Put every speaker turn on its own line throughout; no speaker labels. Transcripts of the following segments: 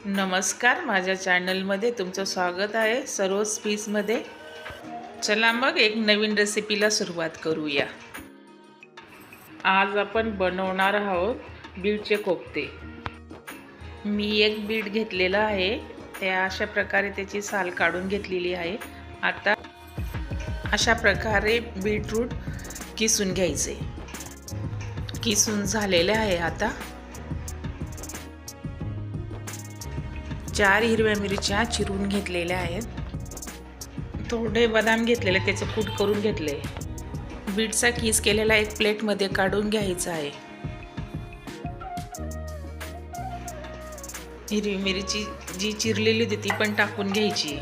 नमस्कार, माझ्या चॅनलमध्ये तुमचं स्वागत आहे सरोज पीसमध्ये। चला मग एक नवीन रेसिपीला सुरुवात करूया। आज आपण बनवणार आहोत बीटचे कोफ्ते। मी एक बीट घेतलेला आहे, त्या अशा प्रकारे त्याची साल काढून घेतलेली आहे। आता अशा प्रकारे बीटरूट किसून घ्यायचे। किसून झालेले आहे। आता 4 हिरव्या मिरच्या चिरून घेतलेल्या आहेत। थोडे बदाम घेतलेले, त्याचं कूट करून घेतले। बीटचा किस केलेला एक प्लेटमध्ये काढून घ्यायचा आहे। हिरवी मिरची जी चिरलेली होती ती पण टाकून घ्यायची।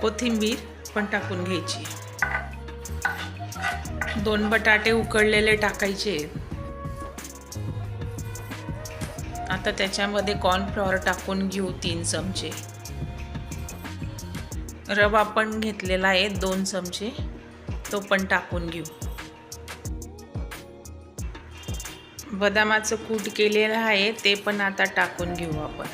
कोथिंबीर पण टाकून घ्यायची। 2 बटाटे उकडलेले टाकायचे। आता त्याच्यामध्ये कॉर्नफ्लॉवर टाकून घेऊ 3 चमचे। रवा पण घेतलेला आहे 2 चमचे, तो पण टाकून घेऊ। बदामाचं कूट केलेलं आहे ते पण आता टाकून घेऊ आपण।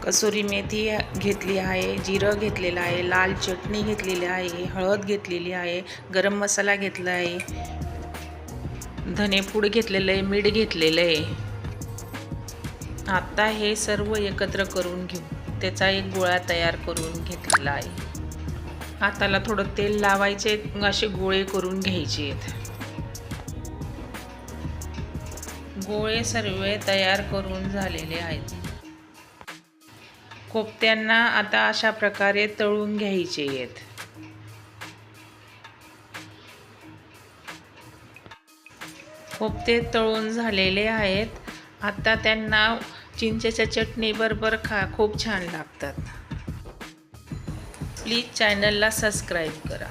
कसुरी मेथी घेतली आहे, जिरं घेतलेलं आहे, लाल चटणी घेतलेली आहे, हळद घेतलेली आहे, गरम मसाला घेतला आहे, धनेपूड घेतलेलं आहे, मीठ घेतलेलं आहे। आता हे सर्व एकत्र करून घेऊ। त्याचा एक गोळा तयार करून घेतलेला आहे। हाताला थोडं तेल लावायचे, असे गोळे करून घ्यायचे आहेत। गोळे सर्व तयार करून झालेले आहेत। कोफ्त्यांना आता अशा प्रकारे तळून घ्यायचे आहेत। कोफ्ते तळून झालेले आहेत। आता त्यांना चिंचेच्या चटणी बरोबर खूप छान लागतात। प्लीज चॅनलला सबस्क्राईब करा।